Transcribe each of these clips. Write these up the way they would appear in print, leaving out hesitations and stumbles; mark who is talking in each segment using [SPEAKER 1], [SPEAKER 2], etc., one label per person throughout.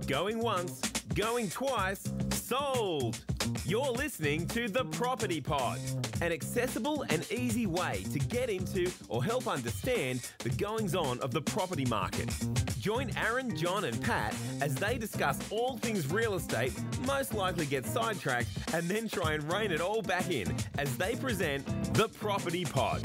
[SPEAKER 1] Going once, going twice, sold! You're listening to The Property Pod, an accessible and easy way to get into or help understand the goings-on of the property market. Join Aaron, John and Pat as they discuss all things real estate, most likely get sidetracked, and then try and rein it all back in as they present The Property Pod.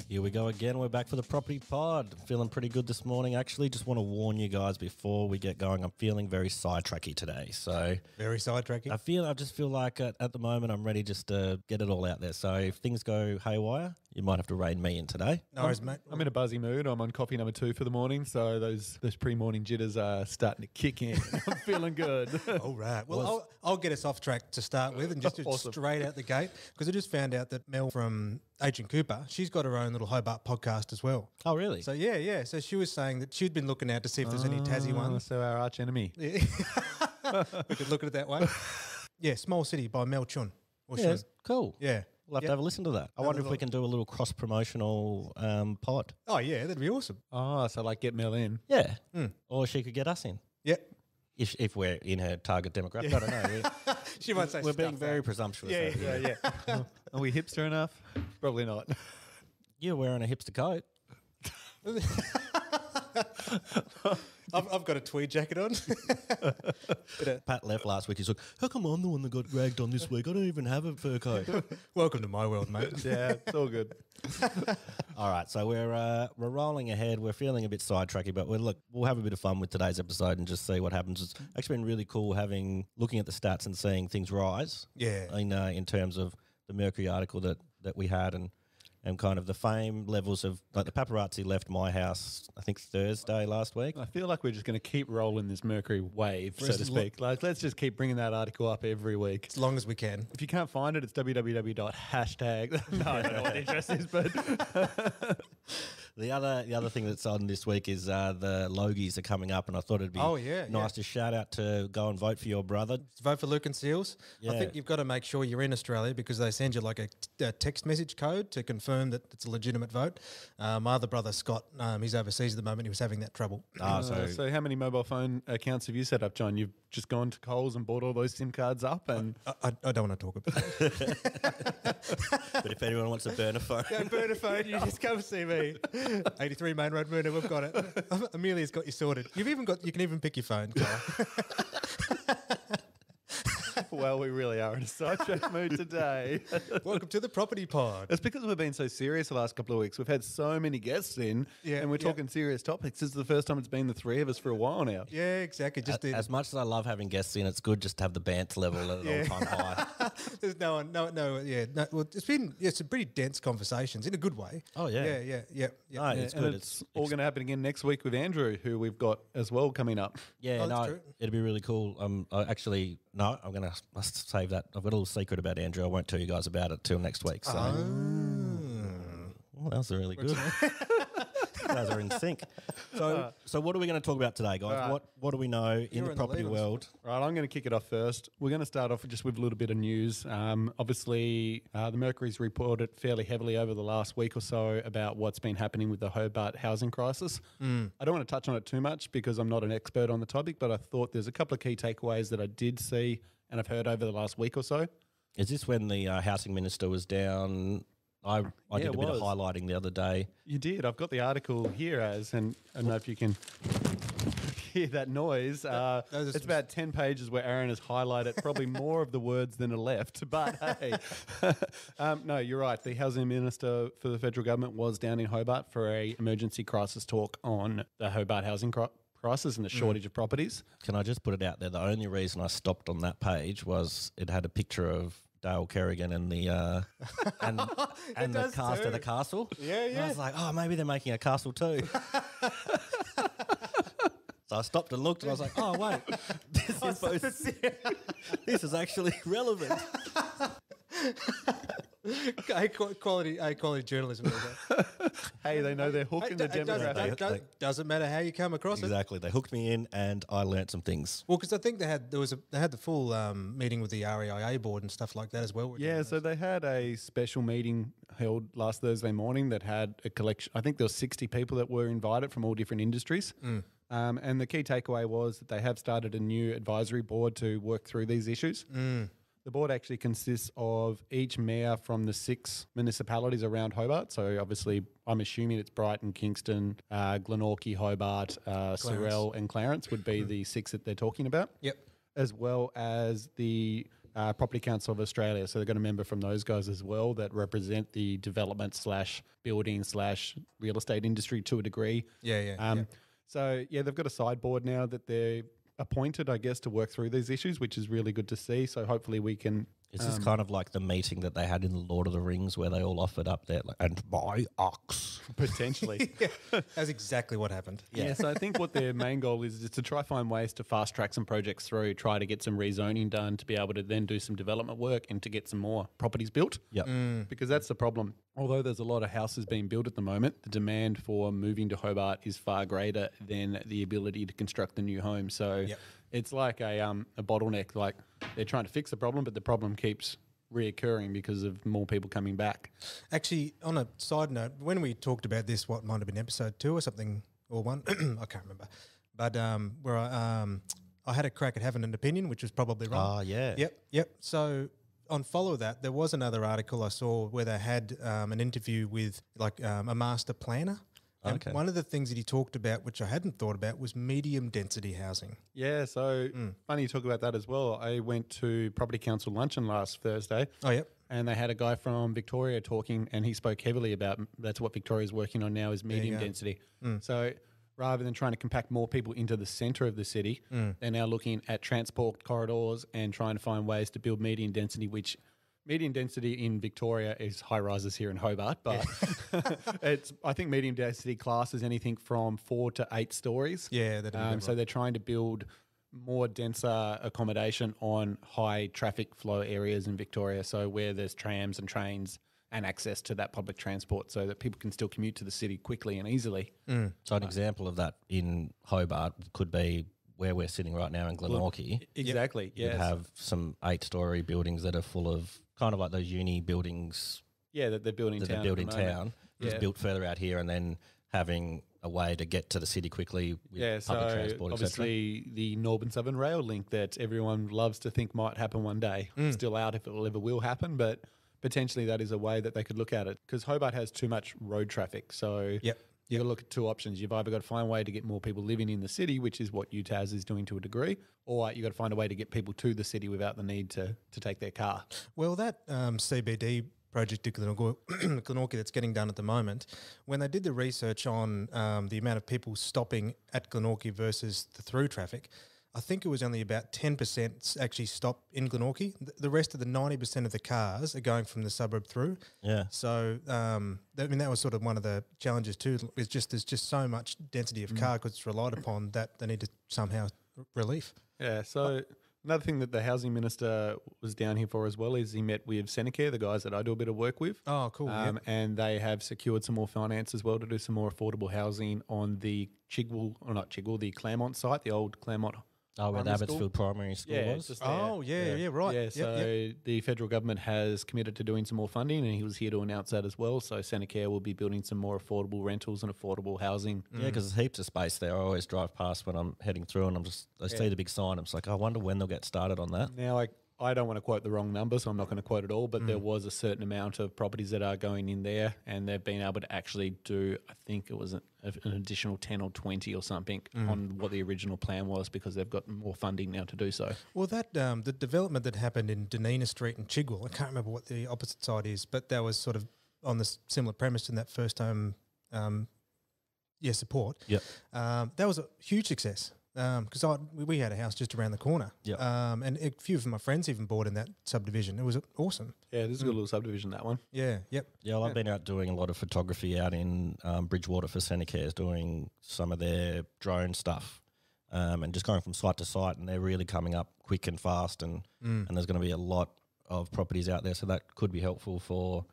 [SPEAKER 2] Here we go again. We're back for the Property Pod. Feeling pretty good this morning, actually. Just want to warn you guys before we get going, I'm feeling very sidetracky today. So
[SPEAKER 3] Very sidetracky?
[SPEAKER 2] I just feel like at the moment I'm ready just to get it all out there. So if things go haywire, you might have to rein me in today.
[SPEAKER 3] No worries, mate.
[SPEAKER 4] I'm in a buzzy mood. I'm on coffee number 2 for the morning, so those pre-morning jitters are starting to kick in. I'm feeling good.
[SPEAKER 3] All right. Well, I'll get us off track to start with and just
[SPEAKER 4] Awesome.
[SPEAKER 3] straight out the gate, because I just found out that Mel from Agent Cooper, she's got her own little Hobart podcast as well.
[SPEAKER 2] Oh, really?
[SPEAKER 3] So, yeah. So she was saying that she'd been looking out to see if there's any Tassie ones.
[SPEAKER 4] So our arch enemy.
[SPEAKER 3] Yeah. We could look at it that way. Yeah, Small City by Mel Chun. Or
[SPEAKER 2] Yeah,
[SPEAKER 3] Chun.
[SPEAKER 2] cool.
[SPEAKER 3] Yeah.
[SPEAKER 2] We'll have
[SPEAKER 3] Yep.
[SPEAKER 2] to have a listen to that. I wonder if we can do a little cross-promotional pod.
[SPEAKER 3] Oh, yeah, that'd be awesome.
[SPEAKER 4] Oh, so like get Mel in.
[SPEAKER 2] Yeah. Or she could get us in.
[SPEAKER 3] Yeah.
[SPEAKER 2] If we're in her target demographic. I don't know.
[SPEAKER 3] She might say
[SPEAKER 2] We're being
[SPEAKER 3] stuff
[SPEAKER 2] very
[SPEAKER 3] out.
[SPEAKER 2] presumptuous.
[SPEAKER 3] Yeah,
[SPEAKER 2] over here.
[SPEAKER 3] yeah.
[SPEAKER 4] Are we hipster enough? Probably not.
[SPEAKER 2] You're wearing a hipster coat.
[SPEAKER 3] I've got a tweed jacket on.
[SPEAKER 2] Pat left last week. He's like, how come I'm the one that got ragged on this week? I don't even have a fur coat.
[SPEAKER 3] Welcome to my world, mate.
[SPEAKER 4] Yeah, it's all good.
[SPEAKER 2] All right, so we're rolling ahead. We're feeling a bit sidetracky, but we'll have a bit of fun with today's episode and just see what happens. It's actually been really cool looking at the stats and seeing things rise.
[SPEAKER 3] Yeah.
[SPEAKER 2] In terms of the Mercury article that we had and kind of the fame levels of, like, the paparazzi left my house, I think Thursday last week.
[SPEAKER 4] I feel like we're just going to keep rolling this Mercury wave, so
[SPEAKER 3] as
[SPEAKER 4] to speak. Like, let's just keep bringing that article up every week.
[SPEAKER 3] As long as we can.
[SPEAKER 4] If you can't find it, it's www.hashtag. No, I don't know what the address is, but
[SPEAKER 2] The other thing that's on this week is the Logies are coming up, and I thought it'd be nice to shout out to go and vote for your brother.
[SPEAKER 3] Vote for Luke and Seals.
[SPEAKER 2] Yeah.
[SPEAKER 3] I think you've got to make sure you're in Australia, because they send you like a text message code to confirm that it's a legitimate vote. My other brother, Scott, he's overseas at the moment. He was having that trouble.
[SPEAKER 4] so how many mobile phone accounts have you set up, John? You've just gone to Coles and bought all those SIM cards up, and
[SPEAKER 3] I don't want to talk about it.
[SPEAKER 2] But if anyone wants a burner phone,
[SPEAKER 3] Burner phone, you just come see me. 83 Main Road, Myrna, we've got it. Amelia's got you sorted. You can even pick your phone, Carl.
[SPEAKER 4] well, we really are in a sidetrack mood today.
[SPEAKER 3] Welcome to the Property Pod.
[SPEAKER 4] It's because we've been so serious the last couple of weeks. We've had so many guests in,
[SPEAKER 3] Yeah,
[SPEAKER 4] and we're
[SPEAKER 3] yeah.
[SPEAKER 4] talking serious topics. This is the first time it's been the three of us for a while now.
[SPEAKER 3] Yeah, exactly. Just
[SPEAKER 2] as much as I love having guests in, it's good just to have the bant level at an all-time high.
[SPEAKER 3] there's no one, no. Well, it's a pretty dense conversations in a good way.
[SPEAKER 2] Oh, yeah.
[SPEAKER 3] Yeah.
[SPEAKER 2] No, it's
[SPEAKER 4] And
[SPEAKER 2] good.
[SPEAKER 4] it's all going to happen again next week with Andrew, who we've got as well coming up.
[SPEAKER 2] Yeah,
[SPEAKER 3] Oh, that's
[SPEAKER 2] no,
[SPEAKER 3] true.
[SPEAKER 2] it'll be really cool. I'm going to save that. I've got a little secret about Andrew. I won't tell you guys about it till next week. So, well, that was really good. You guys are in sync. So what are we going to talk about today, guys? What do we know in the
[SPEAKER 3] in the
[SPEAKER 2] property
[SPEAKER 3] lead on
[SPEAKER 2] world?
[SPEAKER 4] Right, I'm going to kick it off first. We're going to start off with a little bit of news. Obviously, the Mercury's reported fairly heavily over the last week or so about what's been happening with the Hobart housing crisis. I don't want to touch on it too much because I'm not an expert on the topic, but I thought there's a couple of key takeaways that I did see and I've heard over the last week or so.
[SPEAKER 2] Is this when the housing minister was down? I did a bit of highlighting the other day.
[SPEAKER 4] You did. I've got the article here and I don't know if you can hear that noise. It's about 10 pages where Aaron has highlighted probably more of the words than are left. But hey, no, you're right. The housing minister for the federal government was down in Hobart for a emergency crisis talk on the Hobart housing crisis and the shortage of properties.
[SPEAKER 2] Can I just put it out there? The only reason I stopped on that page was it had a picture of Dale Kerrigan and the and the cast of the castle.
[SPEAKER 3] Yeah.
[SPEAKER 2] And I was like, oh, maybe they're making a castle too. So I stopped and looked, and I was like, oh wait, this is actually relevant.
[SPEAKER 3] quality journalism.
[SPEAKER 4] Hey, they know they're hooking the
[SPEAKER 3] It
[SPEAKER 4] demographic.
[SPEAKER 3] doesn't matter how you come across it.
[SPEAKER 2] Exactly. They hooked me in and I learnt some things.
[SPEAKER 3] Well, because I think they had the full meeting with the REIA board and stuff like that as well.
[SPEAKER 4] Yeah, so they had a special meeting held last Thursday morning that had a collection. I think there were 60 people that were invited from all different industries. And the key takeaway was that they have started a new advisory board to work through these issues. The board actually consists of each mayor from the 6 municipalities around Hobart. So obviously, I'm assuming it's Brighton, Kingston, Glenorchy, Hobart, Sorell and Clarence would be the 6 that they're talking about.
[SPEAKER 3] Yep.
[SPEAKER 4] As well as the Property Council of Australia. So they've got a member from those guys as well that represent the development / building / real estate industry to a degree. So, yeah, they've got a sideboard now that they're appointed, I guess, to work through these issues, which is really good to see. So hopefully we can...
[SPEAKER 2] Is this kind of like the meeting that they had in the Lord of the Rings where they all offered up there, like, and my ox?
[SPEAKER 4] Potentially.
[SPEAKER 3] That's exactly what happened.
[SPEAKER 4] Yeah, so I think what their main goal is to try find ways to fast track some projects through, try to get some rezoning done to be able to then do some development work and to get some more properties built.
[SPEAKER 2] Yep.
[SPEAKER 4] Because that's the problem. Although there's a lot of houses being built at the moment, the demand for moving to Hobart is far greater than the ability to construct the new home. So it's like a bottleneck. Like they're trying to fix the problem, but the problem keeps reoccurring because of more people coming back.
[SPEAKER 3] Actually, on a side note, when we talked about this, what might have been episode 2 or something, or 1, I can't remember. But where I had a crack at having an opinion, which was probably wrong.
[SPEAKER 2] Oh, yeah.
[SPEAKER 3] Yep. So on Follow That, there was another article I saw where they had an interview with like a master planner. And one of the things that he talked about, which I hadn't thought about, was medium density housing.
[SPEAKER 4] Yeah, so funny you talk about that as well. I went to Property Council luncheon last Thursday.
[SPEAKER 3] Oh, yep.
[SPEAKER 4] And they had a guy from Victoria talking, and he spoke heavily about that's what Victoria's working on now is medium density. So rather than trying to compact more people into the centre of the city, they're now looking at transport corridors and trying to find ways to build medium density, which medium density in Victoria is high rises here in Hobart, but I think medium density classes anything from 4 to 8 stories.
[SPEAKER 3] Yeah,
[SPEAKER 4] so they're trying to build more denser accommodation on high traffic flow areas in Victoria, so where there's trams and trains and access to that public transport so that people can still commute to the city quickly and easily.
[SPEAKER 2] So an example of that in Hobart could be where we're sitting right now in Glenorchy.
[SPEAKER 4] Exactly,
[SPEAKER 2] You'd have some 8-story buildings that are full of kind of like those uni buildings.
[SPEAKER 4] Yeah, that they're building
[SPEAKER 2] that
[SPEAKER 4] town.
[SPEAKER 2] They're built in town. Just built further out here, and then having a way to get to the city quickly with public transport,
[SPEAKER 4] obviously the Northern Southern Rail link that everyone loves to think might happen one day. Still out if it ever will happen, but potentially that is a way that they could look at it because Hobart has too much road traffic. So you've got to look at 2 options. You've either got to find a way to get more people living in the city, which is what UTAS is doing to a degree, or you've got to find a way to get people to the city without the need to take their car.
[SPEAKER 3] Well, that CBD project at Glenorchy that's getting done at the moment, when they did the research on the amount of people stopping at Glenorchy versus the through traffic, I think it was only about 10% actually stop in Glenorchy. The rest of the 90% of the cars are going from the suburb through.
[SPEAKER 2] Yeah.
[SPEAKER 3] So, that was sort of one of the challenges too. It's just there's just so much density of car because it's relied upon that they need to somehow relief.
[SPEAKER 4] Yeah, so another thing that the housing minister was down here for as well is he met with Senecare, the guys that I do a bit of work with.
[SPEAKER 3] Oh, cool.
[SPEAKER 4] And they have secured some more finance as well to do some more affordable housing on the the Claremont site, the old Claremont.
[SPEAKER 2] Oh, where the Abbotsfield Primary School was?
[SPEAKER 4] Just there.
[SPEAKER 3] Oh, yeah, right.
[SPEAKER 4] Yeah, so the federal government has committed to doing some more funding and he was here to announce that as well. So Senecare will be building some more affordable rentals and affordable housing.
[SPEAKER 2] Yeah, because there's heaps of space there. I always drive past when I'm heading through and I see the big sign. I'm just like, I wonder when they'll get started on that.
[SPEAKER 4] Now, I don't want to quote the wrong number, so I'm not going to quote it all, but there was a certain amount of properties that are going in there and they've been able to actually do, I think it was an additional 10 or 20 or something on what the original plan was because they've got more funding now to do so.
[SPEAKER 3] Well, that the development that happened in Dunedin Street and Chigwell, I can't remember what the opposite side is, but that was sort of on the similar premise in that first home support.
[SPEAKER 2] Yep.
[SPEAKER 3] That was a huge success. Because we had a house just around the corner, and a few of my friends even bought in that subdivision. It was awesome.
[SPEAKER 4] Yeah, this is a good little subdivision, that one.
[SPEAKER 3] Yeah,
[SPEAKER 2] Yeah, well, I've been out doing a lot of photography out in Bridgewater for Senecare, doing some of their drone stuff, and just going from site to site, and they're really coming up quick and fast, and there's going to be a lot of properties out there, so that could be helpful for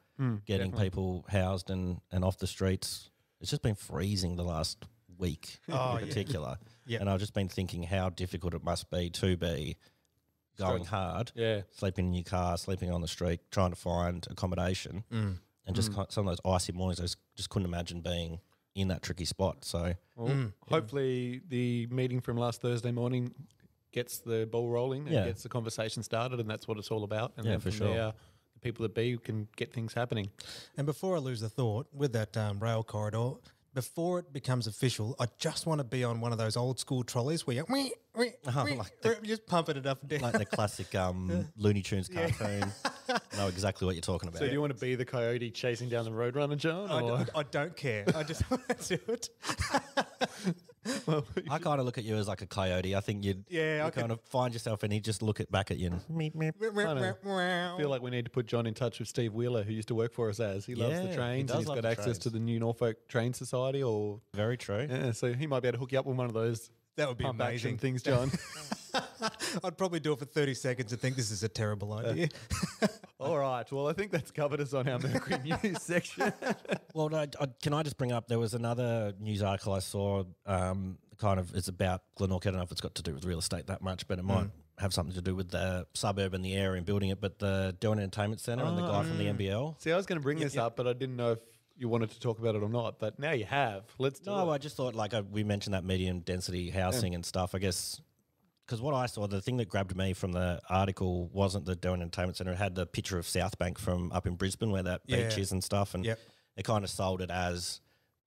[SPEAKER 2] getting people housed and off the streets. it's just been freezing the last week in particular.
[SPEAKER 3] Yeah.
[SPEAKER 2] And I've just been thinking how difficult it must be to be going hard, sleeping in your car, sleeping on the street, trying to find accommodation, and just some of those icy mornings, I just couldn't imagine being in that tricky spot. So
[SPEAKER 4] hopefully the meeting from last Thursday morning gets the ball rolling and gets the conversation started, and that's what it's all about. And then
[SPEAKER 2] for
[SPEAKER 4] from
[SPEAKER 2] sure.
[SPEAKER 4] there, the people at B can get things happening.
[SPEAKER 3] And before I lose the thought, with that rail corridor, before it becomes official, I just want to be on one of those old school trolleys where you're just pumping it up and down.
[SPEAKER 2] like the classic Looney Tunes cartoon. Know exactly what you're talking about.
[SPEAKER 4] So do you want to be the coyote chasing down the Roadrunner, John?
[SPEAKER 3] I don't care. I just want to do it.
[SPEAKER 2] I kind of look at you as like a coyote. I think you'd kind of find yourself and he'd just look back at you and meep, meep.
[SPEAKER 4] I feel like we need to put John in touch with Steve Wheeler, who used to work for us he loves the trains and he's got access to the new Norfolk Train Society.
[SPEAKER 2] Very true.
[SPEAKER 4] Yeah, so he might be able to hook you up with one of those.
[SPEAKER 3] That would be
[SPEAKER 4] pump
[SPEAKER 3] amazing.
[SPEAKER 4] Action things, John.
[SPEAKER 3] I'd probably do it for 30 seconds and think this is a terrible idea.
[SPEAKER 4] All right. Well, I think that's covered us on our Mercury News section.
[SPEAKER 2] Well, can I just bring up, there was another news article I saw, it's about Glenorchy. I don't know if it's got to do with real estate that much, but it might have something to do with the suburb and the area and building it, but the Derwent Entertainment Centre and the guy from the NBL.
[SPEAKER 4] See, I was going to bring this up, but I didn't know if you wanted to talk about it or not, but now you have. Let's do it.
[SPEAKER 2] No, I just thought, we mentioned that medium density housing and stuff, I guess, because what I saw, the thing that grabbed me from the article wasn't the Derwent Entertainment Centre. It had the picture of South Bank from up in Brisbane where that beach is and stuff, and it kind of sold it as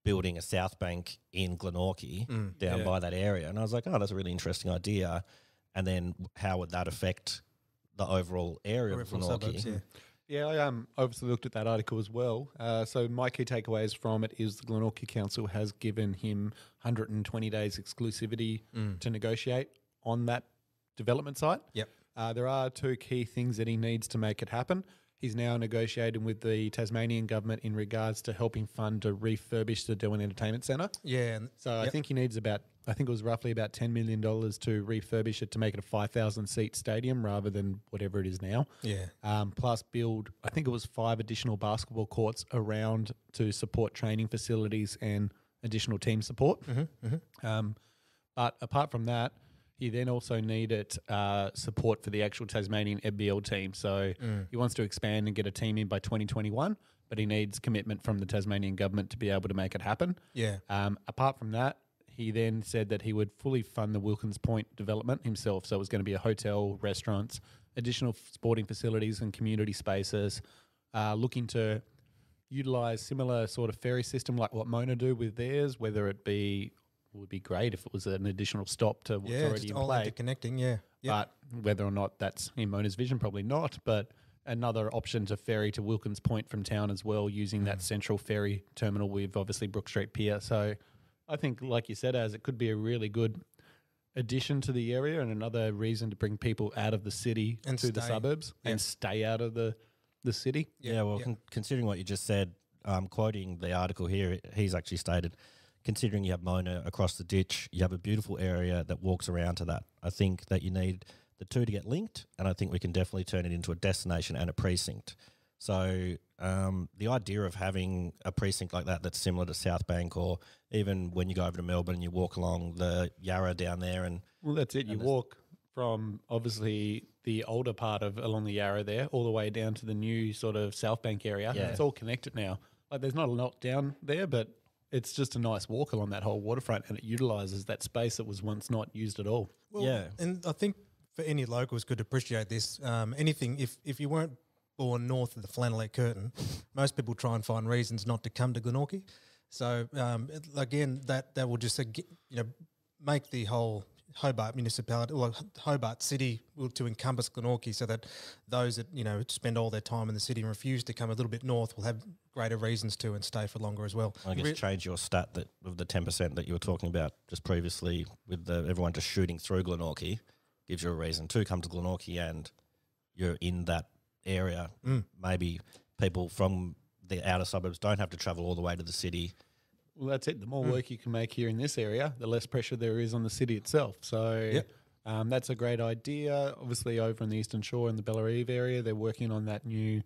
[SPEAKER 2] building a South Bank in Glenorchy down by that area. And I was like, oh, that's a really interesting idea. And then how would that affect the overall area of Glenorchy?
[SPEAKER 3] Suburbs,
[SPEAKER 4] Yeah, I obviously looked at that article as well. So my key takeaways from it is the Glenorchy Council has given him 120 days exclusivity to negotiate on that development site.
[SPEAKER 3] Yep.
[SPEAKER 4] There are two key things that he needs to make it happen. He's now negotiating with the Tasmanian government in regards to helping fund to refurbish the Derwent Entertainment Centre.
[SPEAKER 3] Yeah.
[SPEAKER 4] So I think he needs it was roughly about $10 million to refurbish it to make it a 5,000 seat stadium rather than whatever it is now.
[SPEAKER 3] Yeah.
[SPEAKER 4] Plus build, I think it was 5 additional basketball courts around to support training facilities and additional team support. But apart from that, he then also needed support for the actual Tasmanian NBL team. So he wants to expand and get a team in by 2021, but he needs commitment from the Tasmanian government to be able to make it happen.
[SPEAKER 3] Yeah.
[SPEAKER 4] Apart from that, he then said that he would fully fund the Wilkins Point development himself. So it was going to be a hotel, restaurants, additional sporting facilities and community spaces, looking to utilise similar sort of ferry system like what Mona do with theirs, whether it would be great if it was an additional stop to what's already in play.
[SPEAKER 3] Interconnecting, yeah.
[SPEAKER 4] But whether or not that's in Mona's vision, probably not. But another option to ferry to Wilkins Point from town as well, using that central ferry terminal with obviously Brook Street Pier. So I think, like you said, it could be a really good addition to the area and another reason to bring people out of the city and to the suburbs and stay out of the city.
[SPEAKER 2] Yeah, well, considering what you just said, quoting the article here, he's actually stated, considering you have Mona across the ditch, you have a beautiful area that walks around to that. I think that you need the two to get linked, and I think we can definitely turn it into a destination and a precinct. So the idea of having a precinct like that that's similar to South Bank, or even when you go over to Melbourne and you walk along the Yarra down there.
[SPEAKER 4] Well, that's it. You walk from obviously the older part of along the Yarra there all the way down to the new sort of South Bank area. Yeah. It's all connected now. Like there's not a lot down there, but it's just a nice walk along that whole waterfront, and it utilises that space that was once not used at all.
[SPEAKER 3] Well, and I think for any locals could appreciate this. Anything, if you weren't born north of the Flannelette Curtain, most people try and find reasons not to come to Glenorchy. So again, that will just make the whole Hobart municipality, or Hobart city, to encompass Glenorchy, so that those that spend all their time in the city and refuse to come a little bit north will have greater reasons to and stay for longer as well.
[SPEAKER 2] I guess change your stat that of the 10% that you were talking about just previously, with everyone just shooting through Glenorchy, gives you a reason to come to Glenorchy, and you're in that area. Maybe people from the outer suburbs don't have to travel all the way to the city.
[SPEAKER 4] Well, that's it. The more work you can make here in this area, the less pressure there is on the city itself. So that's a great idea. Obviously, over on the Eastern Shore and the Bellarive area, they're working on that new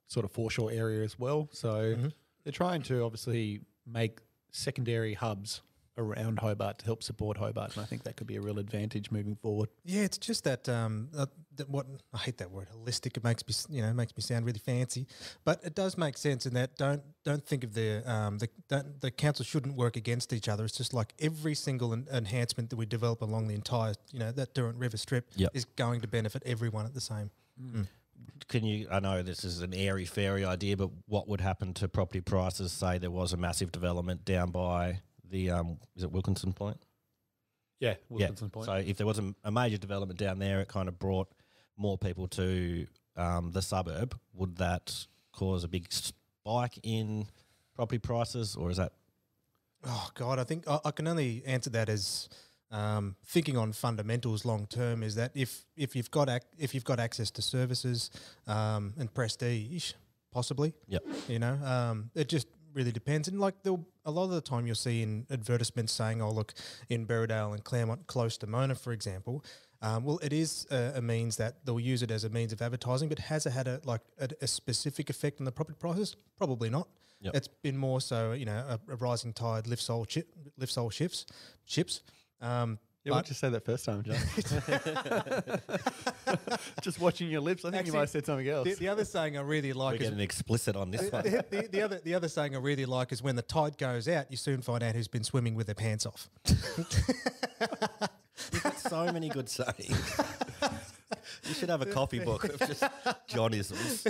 [SPEAKER 4] sort of foreshore area as well. So they're trying to obviously make secondary hubs around Hobart to help support Hobart, and I think that could be a real advantage moving forward.
[SPEAKER 3] Yeah, it's just that what I hate that word holistic. It makes me sound really fancy, but it does make sense in that don't think of the council shouldn't work against each other. It's just like every single enhancement that we develop along the entire that Derwent River Strip is going to benefit everyone at the same.
[SPEAKER 2] Can you? I know this is an airy fairy idea, but what would happen to property prices? Say there was a massive development down by the is it Wilkinson Point?
[SPEAKER 4] Yeah, Wilkinson Point.
[SPEAKER 2] So if there was a major development down there, it kind of brought more people to the suburb. Would that cause a big spike in property prices, or is that?
[SPEAKER 3] Oh God, I think I can only answer that as thinking on fundamentals long term. Is that if you've got access to services and prestige, possibly.
[SPEAKER 2] Yep.
[SPEAKER 3] It just really depends. And like a lot of the time you'll see in advertisements saying, oh, look, in Berrydale and Claremont, close to Mona, for example, well, it is a means that they'll use it as a means of advertising, but has it had a specific effect on the property prices? Probably not.
[SPEAKER 2] Yep.
[SPEAKER 3] It's been more so, a rising tide lifts all ships.
[SPEAKER 4] Why'd you say that first time, John? Just watching your lips. I think you might have said something else.
[SPEAKER 3] The other saying I really like
[SPEAKER 2] We're getting explicit on this one.
[SPEAKER 3] the other saying I really like is when the tide goes out, you soon find out who's been swimming with their pants off.
[SPEAKER 2] You've got so many good sayings. You should have a copy book of just Johnisms.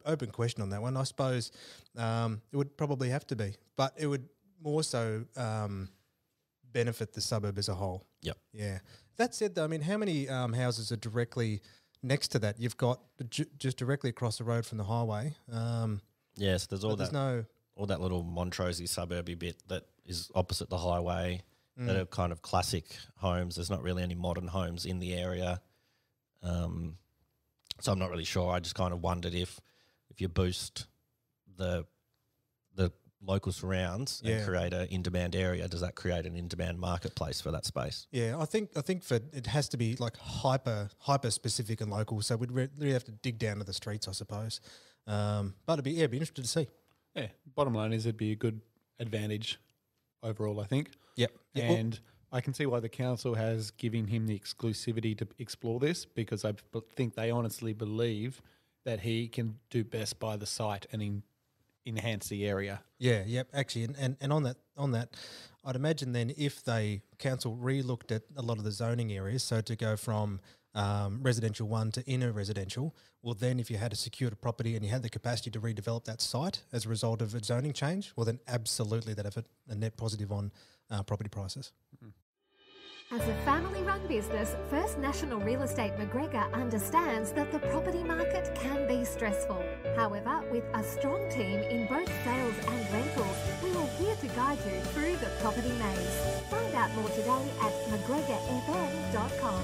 [SPEAKER 2] Open question on that one. I suppose it would probably have to be, but it would more so benefit the suburb as a whole. Yep.
[SPEAKER 3] Yeah. That said, though, I mean, how many houses are directly next to that? You've got just directly across the road from the highway.
[SPEAKER 2] Yes, there's all that little Montrosey suburby bit that is opposite the highway that are kind of classic homes. There's not really any modern homes in the area. So I'm not really sure. I just kind of wondered if you boost the local surrounds and create an in-demand area, does that create an in-demand marketplace for that space?
[SPEAKER 3] Yeah, I think for it has to be like hyper specific and local. So we'd really have to dig down to the streets, I suppose. But it'd be interesting to see.
[SPEAKER 4] Yeah, bottom line is it'd be a good advantage overall, I think.
[SPEAKER 3] Yep.
[SPEAKER 4] And I can see why the council has given him the exclusivity to explore this, because I think they honestly believe that he can do best by the site and enhance the area.
[SPEAKER 3] Yeah, yep, actually, and on that, I'd imagine then if the council re-looked at a lot of the zoning areas, so to go from residential 1 to inner residential, well then if you had a secured property and you had the capacity to redevelop that site as a result of a zoning change, well then absolutely that'd have a net positive on property prices.
[SPEAKER 4] Mm-hmm.
[SPEAKER 5] As a family-run business, First National Real Estate McGregor understands that the property market can be stressful. However, with a strong team in both sales and rentals, we are here to guide you through the property maze. Find out more today at mcgregorfm.com.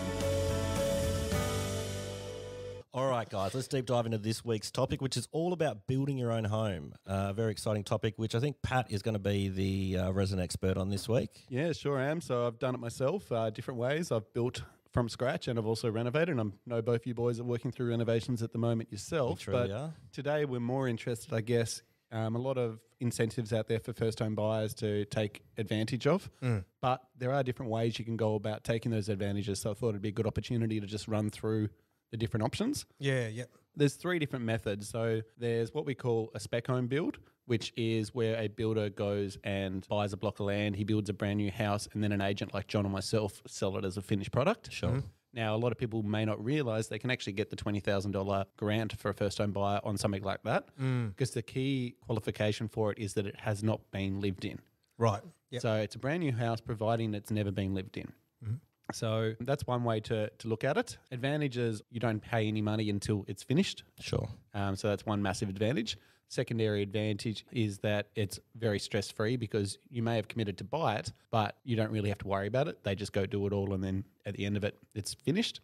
[SPEAKER 2] All right, guys, let's deep dive into this week's topic, which is all about building your own home. A very exciting topic, which I think Pat is going to be the resident expert on this week.
[SPEAKER 4] Yeah, sure am. So I've done it myself, different ways. I've built from scratch and I've also renovated. And I know both you boys are working through renovations at the moment yourself.
[SPEAKER 2] But are.
[SPEAKER 4] Today we're more interested, I guess, a lot of incentives out there for first-home buyers to take advantage of. But there are different ways you can go about taking those advantages. So I thought it'd be a good opportunity to just run through the different options.
[SPEAKER 3] Yeah, yep.
[SPEAKER 4] There's 3 different methods. So there's what we call a spec home build, which is where a builder goes and buys a block of land, he builds a brand new house, and then an agent like John or myself sell it as a finished product.
[SPEAKER 2] Sure. Mm-hmm.
[SPEAKER 4] Now, a lot of people may not realise they can actually get the $20,000 grant for a first-home buyer on something like that, because the key qualification for it is that it has not been lived in.
[SPEAKER 3] Right. Yep.
[SPEAKER 4] So it's a brand new house, providing it's never been lived in. So that's one way to look at it. Advantage is you don't pay any money until it's finished.
[SPEAKER 2] Sure.
[SPEAKER 4] So that's one massive advantage. Secondary advantage is that it's very stress-free, because you may have committed to buy it, but you don't really have to worry about it. They just go do it all, and then at the end of it, it's finished.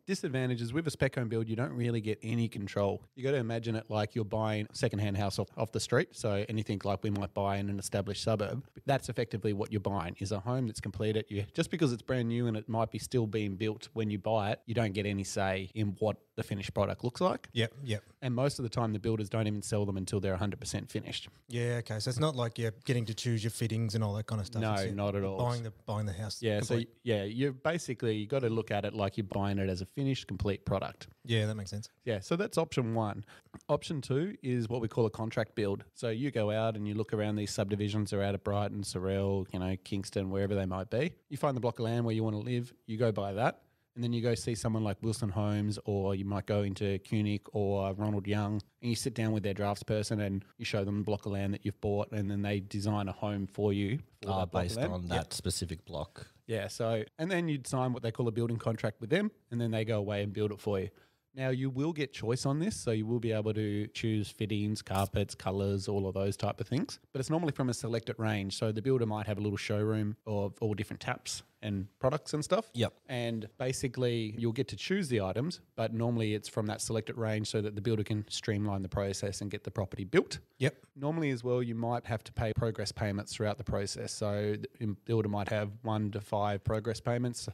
[SPEAKER 4] Disadvantage is with a spec home build, you don't really get any control. You got to imagine it like you're buying a second-hand house off the street. So anything like we might buy in an established suburb, that's effectively what you're buying, is a home that's completed. Just because it's brand new and it might be still being built when you buy it, you don't get any say in what the finished product looks like.
[SPEAKER 3] Yep.
[SPEAKER 4] And most of the time, the builders don't even sell them until they're 100% finished.
[SPEAKER 3] Yeah, okay. So it's not like you're getting to choose your fittings and all that kind of stuff.
[SPEAKER 4] No,
[SPEAKER 3] It's
[SPEAKER 4] not at all.
[SPEAKER 3] Buying the house.
[SPEAKER 4] Yeah,
[SPEAKER 3] complete.
[SPEAKER 4] you got to look at it like you're buying it as a finished, complete product.
[SPEAKER 3] Yeah, that makes sense.
[SPEAKER 4] Yeah, so that's option one. Option two is what we call a contract build. So you go out and you look around these subdivisions that are out of Brighton, Sorrel, Kingston, wherever they might be. You find the block of land where you want to live, you go buy that. And then you go see someone like Wilson Homes, or you might go into Kunik or Ronald Young, and you sit down with their draftsperson and you show them the block of land that you've bought, and then they design a home for you.
[SPEAKER 2] Based on that specific block.
[SPEAKER 4] Yeah, so, and then you'd sign what they call a building contract with them, and then they go away and build it for you. Now, you will get choice on this, so you will be able to choose fittings, carpets, colours, all of those type of things. But it's normally from a selected range. So the builder might have a little showroom of all different taps and products and stuff.
[SPEAKER 2] Yep.
[SPEAKER 4] And basically, you'll get to choose the items, but normally it's from that selected range so that the builder can streamline the process and get the property built.
[SPEAKER 3] Yep.
[SPEAKER 4] Normally as well, you might have to pay progress payments throughout the process. So the builder might have 1 to 5 progress payments.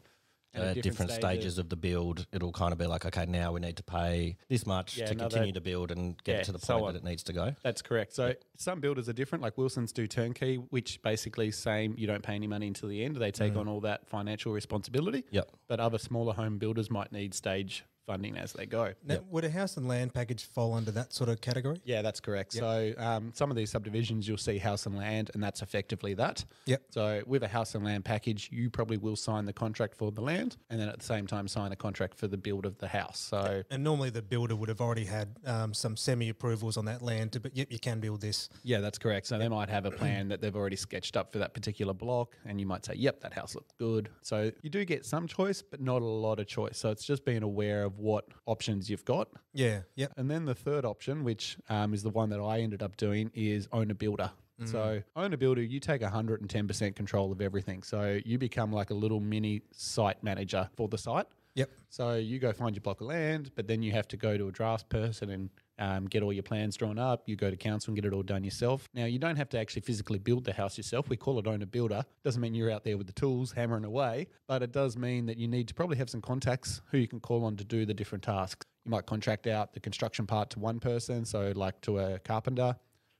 [SPEAKER 2] At different stages of the build, it'll kind of be like, okay, now we need to pay this much to continue to build and get to the point that it needs to go.
[SPEAKER 4] That's correct. So some builders are different, like Wilson's do turnkey, which basically same, you don't pay any money until the end. They take on all that financial responsibility.
[SPEAKER 2] Yep.
[SPEAKER 4] But other smaller home builders might need stage funding as they go.
[SPEAKER 3] Now, would a house and land package fall under that sort of category?
[SPEAKER 4] Yeah, that's correct. Yep. So some of these subdivisions, you'll see house and land, and that's effectively that.
[SPEAKER 3] Yep.
[SPEAKER 4] So with a house and land package, you probably will sign the contract for the land, and then at the same time sign a contract for the build of the house. So
[SPEAKER 3] and normally the builder would have already had some semi-approvals on that land, but yep, you can build this.
[SPEAKER 4] Yeah, that's correct. So they might have a plan that they've already sketched up for that particular block, and you might say, yep, that house looks good. So you do get some choice, but not a lot of choice. So it's just being aware of what options you've got.
[SPEAKER 3] Yeah, yep.
[SPEAKER 4] And then the third option, which is the one that I ended up doing, is own a builder. So own a builder, you take 110% control of everything. So you become like a little mini site manager for the site.
[SPEAKER 3] Yep.
[SPEAKER 4] So you go find your block of land, but then you have to go to a draftsperson and get all your plans drawn up. You go to council and get it all done yourself. Now, you don't have to actually physically build the house yourself. We call it own a builder. Doesn't mean you're out there with the tools hammering away, but it does mean that you need to probably have some contacts who you can call on to do the different tasks. You might contract out the construction part to one person, so like to a carpenter,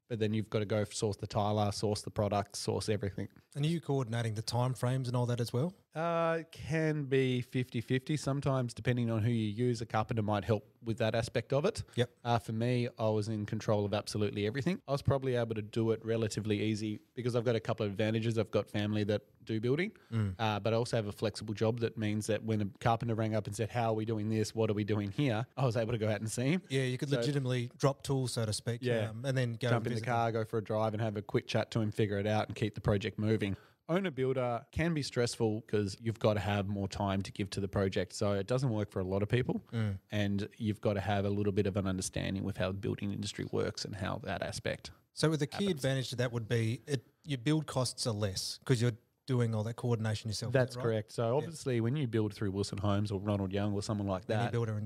[SPEAKER 4] but then you've got to go source the tiler, source the product, source everything.
[SPEAKER 3] And are you coordinating the time frames and all that as well?
[SPEAKER 4] It can be 50-50 sometimes, depending on who you use. A carpenter might help with that aspect of it.
[SPEAKER 3] Yep.
[SPEAKER 4] For me, I was in control of absolutely everything. I was probably able to do it relatively easy because I've got a couple of advantages. I've got family that do building, but I also have a flexible job that means that when a carpenter rang up and said, how are we doing this? What are we doing here? I was able to go out and see him.
[SPEAKER 3] Yeah, you could legitimately drop tools, so to speak, and then
[SPEAKER 4] jump in the car, go for a drive and have a quick chat to him, figure it out and keep the project moving. Own a builder can be stressful because you've got to have more time to give to the project. So it doesn't work for a lot of people. And you've got to have a little bit of an understanding with how the building industry works and how that aspect.
[SPEAKER 3] So with the key advantage to that would be your build costs are less because you're doing all that coordination yourself.
[SPEAKER 4] That's
[SPEAKER 3] right?
[SPEAKER 4] correct. So obviously when you build through Wilson Homes or Ronald Young or someone like that,
[SPEAKER 3] any builder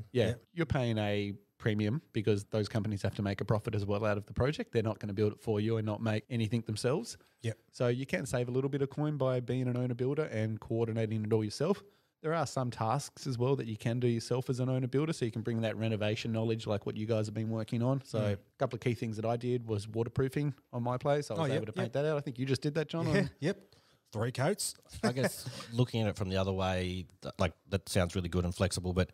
[SPEAKER 4] you're paying a premium because those companies have to make a profit as well out of the project. They're not going to build it for you and not make anything themselves.
[SPEAKER 3] Yep.
[SPEAKER 4] So you can save a little bit of coin by being an owner builder and coordinating it all yourself. There are some tasks as well that you can do yourself as an owner builder, so you can bring that renovation knowledge like what you guys have been working on. So a couple of key things that I did was waterproofing on my place. I was able to paint that out. I think you just did that, John.
[SPEAKER 3] Yeah, yep. 3 coats.
[SPEAKER 2] I guess looking at it from the other way, like that sounds really good and flexible, but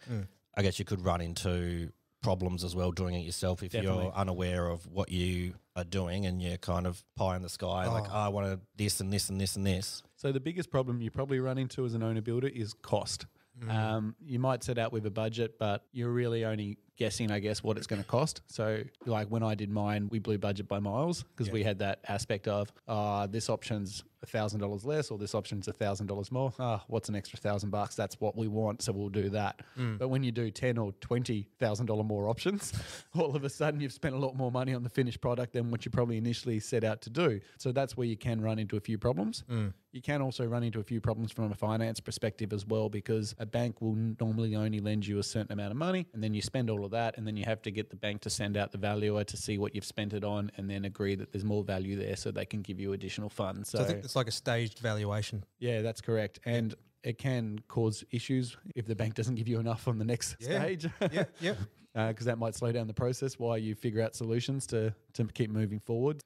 [SPEAKER 2] I guess you could run into problems as well doing it yourself if you're unaware of what you are doing and you're kind of pie in the sky, like, I want this and this and this and this.
[SPEAKER 4] So the biggest problem you probably run into as an owner builder is cost. You might set out with a budget, but you're really only guessing, I guess, what it's going to cost. So like when I did mine, we blew budget by miles because we had that aspect of this option's $1,000 less or this option's $1,000 more. What's an extra $1,000? That's what we want, so we'll do that. But when you do $10,000 or $20,000 more options, all of a sudden you've spent a lot more money on the finished product than what you probably initially set out to do. So that's where you can run into a few problems. You can also run into a few problems from a finance perspective as well, because a bank will normally only lend you a certain amount of money and then you spend all of that and then you have to get the bank to send out the valuer to see what you've spent it on and then agree that there's more value there so they can give you additional funds.
[SPEAKER 3] So I think it's like a staged valuation.
[SPEAKER 4] Yeah, that's correct. And it can cause issues if the bank doesn't give you enough on the next stage.
[SPEAKER 3] Yeah.
[SPEAKER 4] Because that might slow down the process while you figure out solutions to keep moving forward.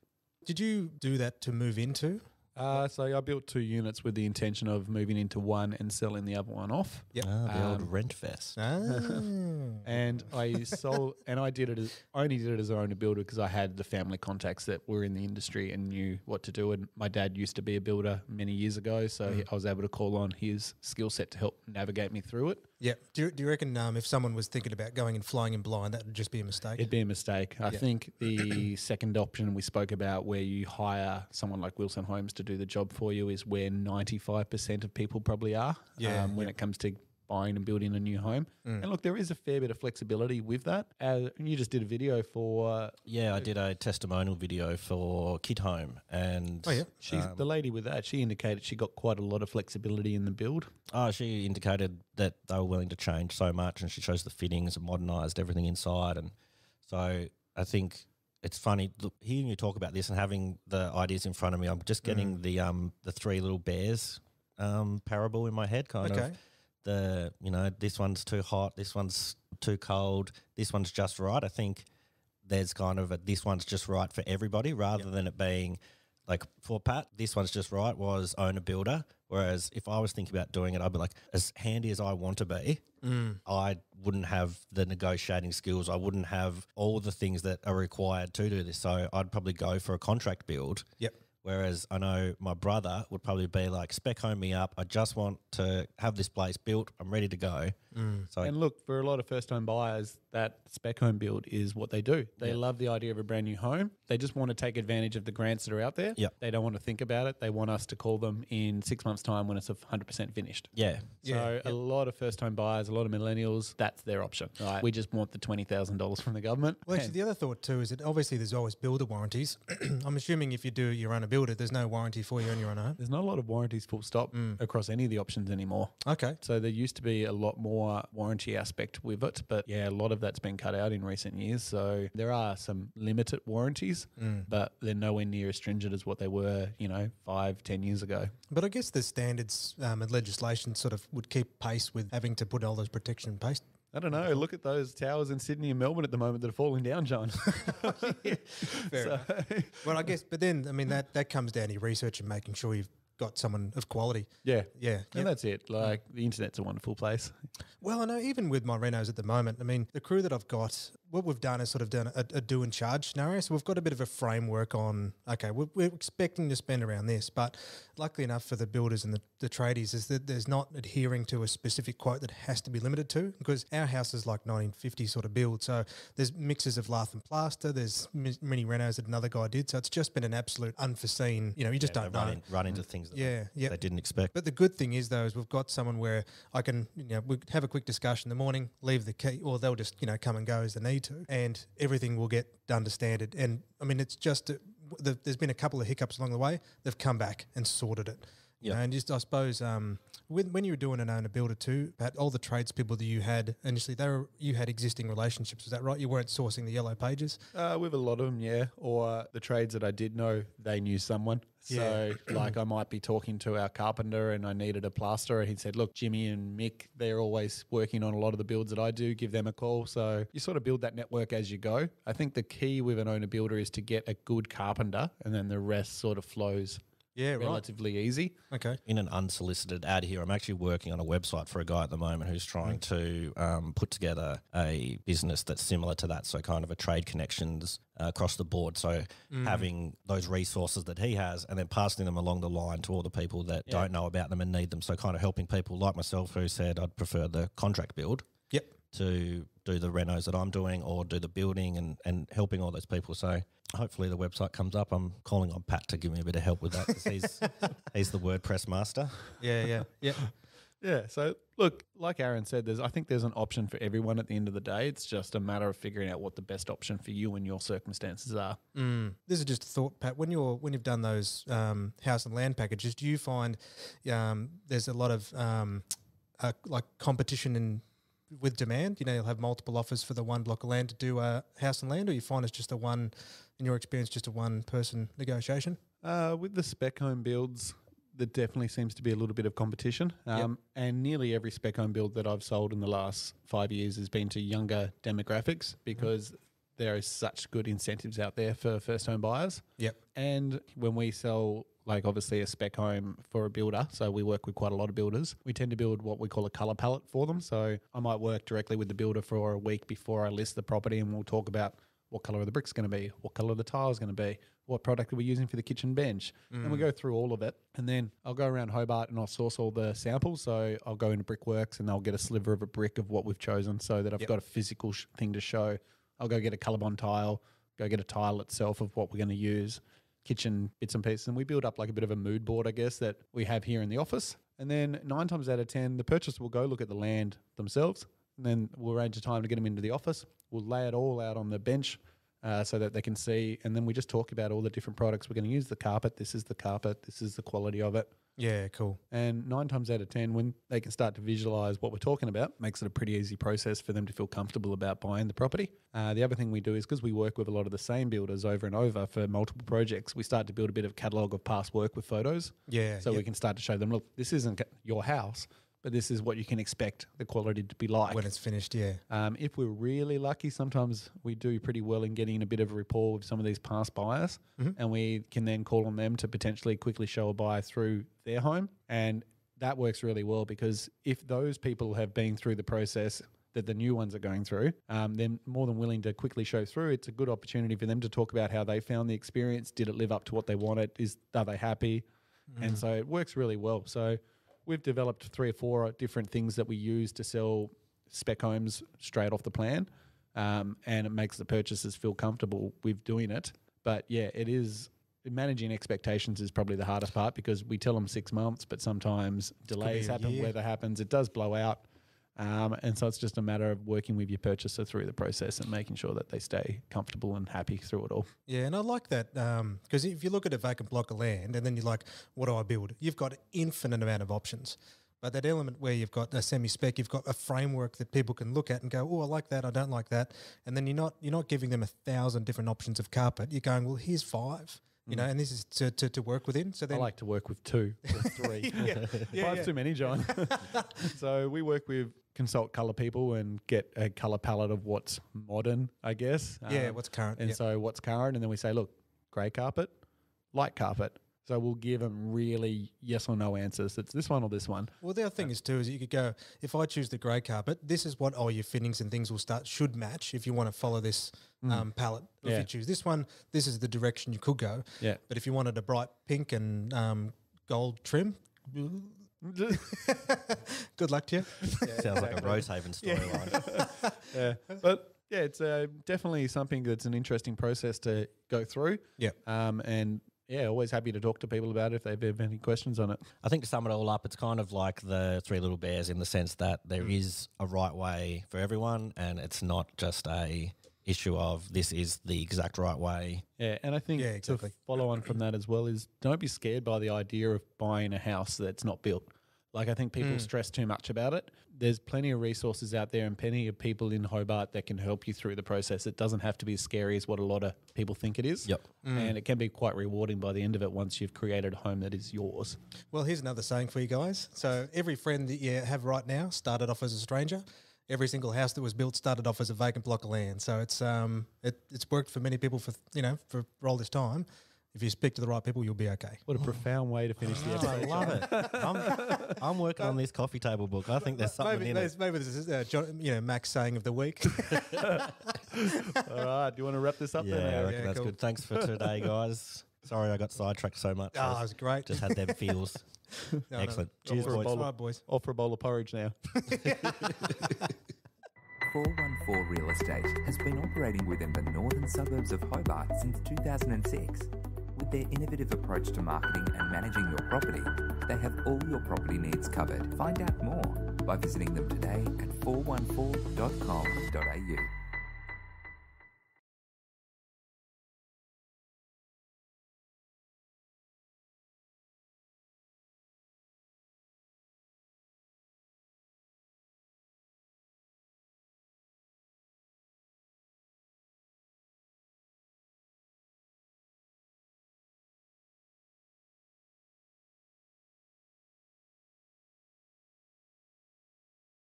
[SPEAKER 3] Did you do that to move into?
[SPEAKER 4] So I built 2 units with the intention of moving into one and selling the other one off.
[SPEAKER 3] Yep.
[SPEAKER 2] The old rent fest.
[SPEAKER 4] And I sold, and I only did it as an owner builder because I had the family contacts that were in the industry and knew what to do. And my dad used to be a builder many years ago, so I was able to call on his skill set to help navigate me through it.
[SPEAKER 3] Yeah. Do you reckon if someone was thinking about going and flying in blind, that would just be a mistake?
[SPEAKER 4] It'd be a mistake. I think the second option we spoke about, where you hire someone like Wilson Homes to do the job for you, is where 95% of people probably are when it comes to buying and building a new home. And look, there is a fair bit of flexibility with that. You just did a video for...
[SPEAKER 2] I did a testimonial video for Kid Home, and
[SPEAKER 4] she's the lady with that. She indicated she got quite a lot of flexibility in the build.
[SPEAKER 2] She indicated that they were willing to change so much, and she chose the fittings and modernised everything inside. And so I think it's funny hearing you talk about this and having the ideas in front of me. I'm just getting the 3 little bears parable in my head, kind of. This one's too hot, this one's too cold, this one's just right. I think there's kind of this one's just right for everybody, rather than it being like for Pat, this one's just right was own a builder. Whereas if I was thinking about doing it, I'd be like, as handy as I want to be, I wouldn't have the negotiating skills. I wouldn't have all the things that are required to do this. So I'd probably go for a contract build.
[SPEAKER 3] Yep.
[SPEAKER 2] Whereas I know my brother would probably be like, spec home me up. I just want to have this place built. I'm ready to go. So
[SPEAKER 4] And look, for a lot of first-time buyers, that spec home build is what they do. They love the idea of a brand new home. They just want to take advantage of the grants that are out there.
[SPEAKER 2] Yep.
[SPEAKER 4] They don't want to think about it. They want us to call them in 6 months' time when it's 100% finished.
[SPEAKER 2] yeah.
[SPEAKER 4] So a lot of first-time buyers, a lot of millennials, that's their option. Right? We just want the $20,000 from the government.
[SPEAKER 3] Well, actually, the other thought too is that obviously there's always builder warranties. I'm assuming if you do your own a builder, there's no warranty for you on your own home.
[SPEAKER 4] There's not a lot of warranties full stop across any of the options anymore.
[SPEAKER 3] Okay.
[SPEAKER 4] So there used to be a lot more warranty aspect with it, but a lot of that's been cut out in recent years. So there are some limited warranties, but they're nowhere near as stringent as what they were, 5-10 years ago.
[SPEAKER 3] But I guess the standards and legislation sort of would keep pace with having to put all those protection in place.
[SPEAKER 4] I don't know. Look at those towers in Sydney and Melbourne at the moment that are falling down, John.
[SPEAKER 3] Fair enough. Well, I guess, but then, I mean, that comes down to your research and making sure you've got someone of quality.
[SPEAKER 4] Yeah.
[SPEAKER 3] Yeah.
[SPEAKER 4] And that's it. Like, the internet's a wonderful place.
[SPEAKER 3] Well, I know even with my renos at the moment, I mean, the crew that I've got, what we've done is sort of done a do and charge scenario. So we've got a bit of a framework on, okay, we're expecting to spend around this, but luckily enough for the builders and the tradies is that there's not adhering to a specific quote that has to be limited to, because our house is like 1950 sort of build. So there's mixes of lath and plaster. There's many renos that another guy did. So it's just been an absolute unforeseen, you just don't know.
[SPEAKER 2] Run into things that
[SPEAKER 3] they
[SPEAKER 2] didn't expect.
[SPEAKER 3] But the good thing is, though, is we've got someone where I can, we have a quick discussion in the morning, leave the key, or they'll just, come and go as they need to, and everything will get done to standard. And I mean, it's just, there's been a couple of hiccups along the way. They've come back and sorted it. And just, I suppose, when you were doing an owner builder too, Pat, all the tradespeople that you had initially, you had existing relationships. Is that right? You weren't sourcing the yellow pages?
[SPEAKER 4] With a lot of them, yeah. Or the trades that I did know, they knew someone. So, like, I might be talking to our carpenter and I needed a plasterer. And he said, look, Jimmy and Mick, they're always working on a lot of the builds that I do. Give them a call. So you sort of build that network as you go. I think the key with an owner builder is to get a good carpenter, and then the rest sort of flows relatively easy.
[SPEAKER 3] Okay.
[SPEAKER 2] In an unsolicited ad here, I'm actually working on a website for a guy at the moment who's trying to put together a business that's similar to that, so kind of a trade connections across the board. So having those resources that he has and then passing them along the line to all the people that don't know about them and need them. So kind of helping people like myself who said I'd prefer the contract build to do the renos that I'm doing or do the building and helping all those people. So hopefully the website comes up. I'm calling on Pat to give me a bit of help with that because he's the WordPress master.
[SPEAKER 3] Yeah.
[SPEAKER 4] Yeah, so look, like Aaron said, I think there's an option for everyone at the end of the day. It's just a matter of figuring out what the best option for you and your circumstances are.
[SPEAKER 3] This is just a thought, Pat. When you've done those house and land packages, do you find there's a lot of like competition with demand? You'll have multiple offers for the one block of land to do a house and land, or you find it's just in your experience, just a one-person negotiation?
[SPEAKER 4] With the spec home builds, there definitely seems to be a little bit of competition. And nearly every spec home build that I've sold in the last 5 years has been to younger demographics because there is such good incentives out there for first home buyers.
[SPEAKER 3] Yep.
[SPEAKER 4] And when we sell, like obviously a spec home for a builder, so we work with quite a lot of builders, we tend to build what we call a colour palette for them. So I might work directly with the builder for a week before I list the property, and we'll talk about what colour of the brick's going to be, what colour the tile's going to be, what product are we using for the kitchen bench. And we go through all of it. And then I'll go around Hobart and I'll source all the samples. So I'll go into Brickworks and they'll get a sliver of a brick of what we've chosen so that I've got a physical thing to show. I'll go get a Colorbond tile, go get a tile itself of what we're going to use, kitchen bits and pieces. And we build up like a bit of a mood board, I guess, that we have here in the office. And then 9 times out of 10, the purchaser will go look at the land themselves. And then we'll arrange a time to get them into the office. We'll lay it all out on the bench so that they can see. And then we just talk about all the different products we're going to use. The carpet, this is the carpet, this is the quality of it.
[SPEAKER 3] Yeah, cool.
[SPEAKER 4] And 9 times out of 10, when they can start to visualize what we're talking about, makes it a pretty easy process for them to feel comfortable about buying the property. The other thing we do is because we work with a lot of the same builders over and over for multiple projects, we start to build a bit of catalogue of past work with photos.
[SPEAKER 3] Yeah.
[SPEAKER 4] So we can start to show them, look, this isn't your house, but this is what you can expect the quality to be like.
[SPEAKER 3] When it's finished, yeah.
[SPEAKER 4] If we're really lucky, sometimes we do pretty well in getting a bit of a rapport with some of these past buyers, and we can then call on them to potentially quickly show a buyer through their home. And that works really well because if those people have been through the process that the new ones are going through, they're more than willing to quickly show through. It's a good opportunity for them to talk about how they found the experience. Did it live up to what they wanted? Are they happy? And so it works really well. So we've developed 3 or 4 different things that we use to sell spec homes straight off the plan, and it makes the purchasers feel comfortable with doing it. But yeah, it is managing expectations is probably the hardest part because we tell them 6 months, but sometimes delays happen, weather happens, it does blow out. And so it's just a matter of working with your purchaser through the process and making sure that they stay comfortable and happy through it all.
[SPEAKER 3] Yeah, and I like that because if you look at a vacant block of land and then you're like, what do I build? You've got an infinite amount of options. But that element where you've got a semi-spec, you've got a framework that people can look at and go, oh, I like that, I don't like that. And then you're not giving them 1,000 different options of carpet. You're going, well, here's 5. You know, and this is to work within. So then
[SPEAKER 4] I like to work with 2 or 3. 5's too many, John. So we work with consult colour people and get a colour palette of what's modern, I guess.
[SPEAKER 3] What's current.
[SPEAKER 4] And so what's current, and then we say, look, grey carpet, light carpet. So we'll give them really yes or no answers. It's this one or this one.
[SPEAKER 3] Well, the other thing is too is you could go, if I choose the grey carpet, this is what all your fittings and things should match if you want to follow this palette. If you choose this one, this is the direction you could go.
[SPEAKER 4] Yeah.
[SPEAKER 3] But if you wanted a bright pink and gold trim, good luck to you.
[SPEAKER 2] Sounds like a Rosehaven storyline.
[SPEAKER 4] But yeah, it's definitely something that's an interesting process to go through.
[SPEAKER 3] Yeah.
[SPEAKER 4] And yeah, always happy to talk to people about it if they have any questions on it.
[SPEAKER 2] I think to sum it all up, it's kind of like the Three Little Bears in the sense that there is a right way for everyone and it's not just a issue of this is the exact right way.
[SPEAKER 4] Yeah, and I think to follow on from that as well is don't be scared by the idea of buying a house that's not built. Like I think people stress too much about it. There's plenty of resources out there and plenty of people in Hobart that can help you through the process. It doesn't have to be as scary as what a lot of people think it is.
[SPEAKER 2] Yep.
[SPEAKER 4] And it can be quite rewarding by the end of it once you've created a home that is yours.
[SPEAKER 3] Well, here's another saying for you guys. So every friend that you have right now started off as a stranger. Every single house that was built started off as a vacant block of land. So it's worked for many people for all this time. If you speak to the right people, you'll be okay.
[SPEAKER 4] What a profound way to finish the episode.
[SPEAKER 2] I love it. I'm working on this coffee table book. I think there's something in it.
[SPEAKER 3] Maybe this is Mac's saying of the week.
[SPEAKER 4] All right, do you want to wrap this up then?
[SPEAKER 2] Yeah, I reckon that's good. Thanks for today, guys. Sorry I got sidetracked so much.
[SPEAKER 3] Oh, it was great.
[SPEAKER 2] Just had them feels. Excellent. Cheers, boys.
[SPEAKER 3] All right, boys.
[SPEAKER 4] Off for a bowl of porridge now.
[SPEAKER 6] 414 Real Estate has been operating within the northern suburbs of Hobart since 2006. With their innovative approach to marketing and managing your property, they have all your property needs covered. Find out more by visiting them today at 414.com.au.